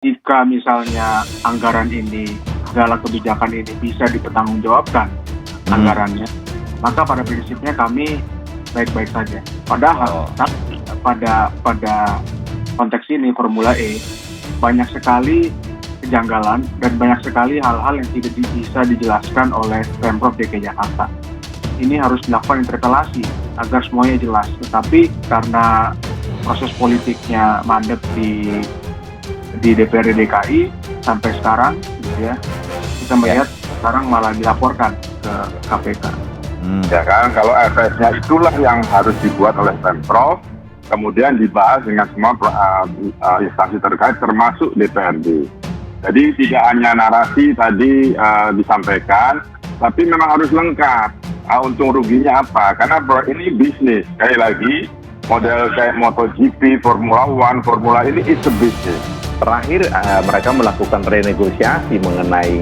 Jika misalnya anggaran ini, segala kebijakan ini bisa dipertanggungjawabkan anggarannya, maka pada prinsipnya kami baik-baik saja. Padahal pada konteks ini Formula E banyak sekali kejanggalan dan banyak sekali hal-hal yang tidak bisa dijelaskan oleh Pemprov DKI Jakarta. Ini harus dilakukan interpelasi agar semuanya jelas. Tetapi karena proses politiknya mandek di DPRD DKI sampai sekarang, gitu ya, kita melihat sekarang malah dilaporkan ke KPK. Ya kan, kalau FS-nya itulah yang harus dibuat oleh Pemprov, kemudian dibahas dengan semua instansi terkait termasuk DPRD. Jadi tidak hanya narasi tadi disampaikan, tapi memang harus lengkap. Untung ruginya apa? Karena ini bisnis. Sekali lagi, model kayak MotoGP, Formula One, Formula ini is a business. Terakhir mereka melakukan renegosiasi mengenai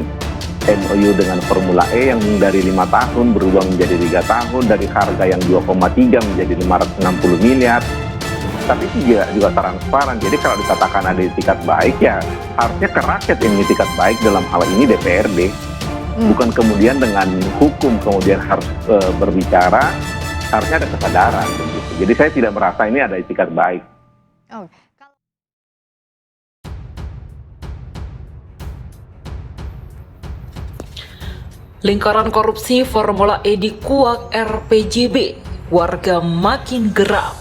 MOU dengan Formula E yang dari 5 tahun berubah menjadi 3 tahun, dari harga yang 2,3 menjadi 560 miliar. Tapi juga transparan. Jadi kalau dikatakan ada itikat baik, ya harusnya ke rakyat ini itikat baik, dalam hal ini DPRD. Bukan kemudian dengan hukum kemudian harus berbicara, harusnya ada kesadaran begitu. Jadi saya tidak merasa ini ada itikat baik. Lingkaran korupsi Formula E dikuak RPJB, warga makin geram.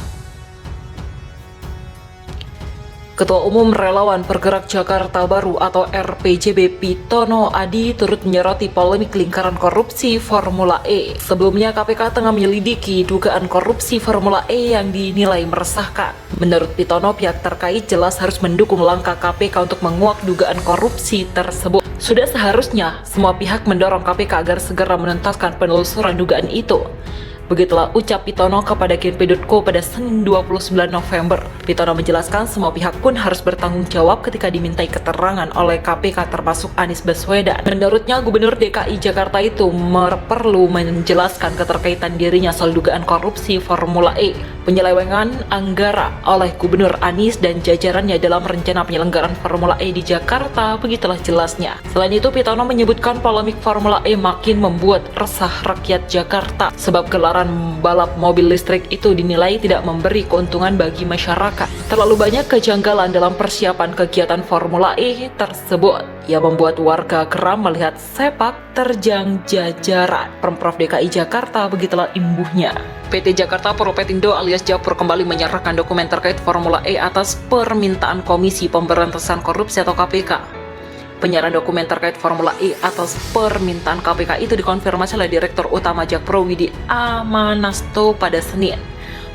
Ketua Umum Relawan Pergerak Jakarta Baru atau RPJB Pitono Adi turut menyoroti polemik lingkaran korupsi Formula E. Sebelumnya KPK tengah menyelidiki dugaan korupsi Formula E yang dinilai meresahkan. Menurut Pitono, pihak terkait jelas harus mendukung langkah KPK untuk menguak dugaan korupsi tersebut. Sudah seharusnya semua pihak mendorong KPK agar segera menuntaskan penelusuran dugaan itu. Begitulah ucap Pitono kepada Genpi.co pada Senin 29 November. Pitono menjelaskan semua pihak pun harus bertanggung jawab ketika dimintai keterangan oleh KPK termasuk Anies Baswedan. Menurutnya, Gubernur DKI Jakarta itu perlu menjelaskan keterkaitan dirinya soal dugaan korupsi Formula E, penyelewengan anggaran oleh Gubernur Anies dan jajarannya dalam rencana penyelenggaraan Formula E di Jakarta, begitulah jelasnya. Selain itu, Pitono menyebutkan polemik Formula E makin membuat resah rakyat Jakarta sebab gelaran balap mobil listrik itu dinilai tidak memberi keuntungan bagi masyarakat. Terlalu banyak kejanggalan dalam persiapan kegiatan Formula E tersebut yang membuat warga geram melihat sepak terjang jajaran Pemprov DKI Jakarta, begitulah imbuhnya. PT Jakarta Propetindo alias Japro kembali menyerahkan dokumen terkait Formula E atas permintaan Komisi Pemberantasan Korupsi atau KPK. Penyerahan dokumen terkait Formula E atas permintaan KPK itu dikonfirmasi oleh Direktur Utama Jakpro Widi Amanasto pada Senin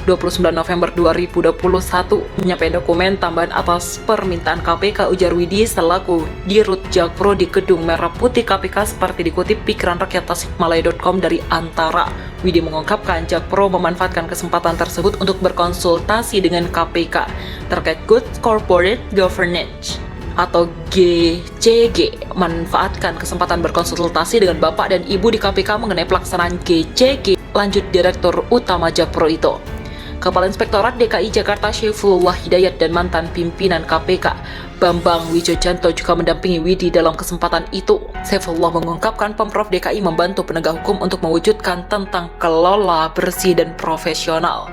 29 November 2021. Menyampaikan dokumen tambahan atas permintaan KPK, ujar Widi selaku Dirut Jakpro di Gedung Merah Putih KPK, seperti dikutip Pikiran Rakyat Tasikmalaya.com dari Antara. Widi mengungkapkan Jakpro memanfaatkan kesempatan tersebut untuk berkonsultasi dengan KPK terkait Good Corporate Governance atau GCG, manfaatkan kesempatan berkonsultasi dengan Bapak dan Ibu di KPK mengenai pelaksanaan GCG, lanjut Direktur Utama Jakpro itu. Kepala Inspektorat DKI Jakarta Syaifullah Hidayat dan mantan pimpinan KPK Bambang Wijojanto juga mendampingi Widi dalam kesempatan itu. Syaifullah mengungkapkan Pemprov DKI membantu penegak hukum untuk mewujudkan tentang kelola bersih dan profesional.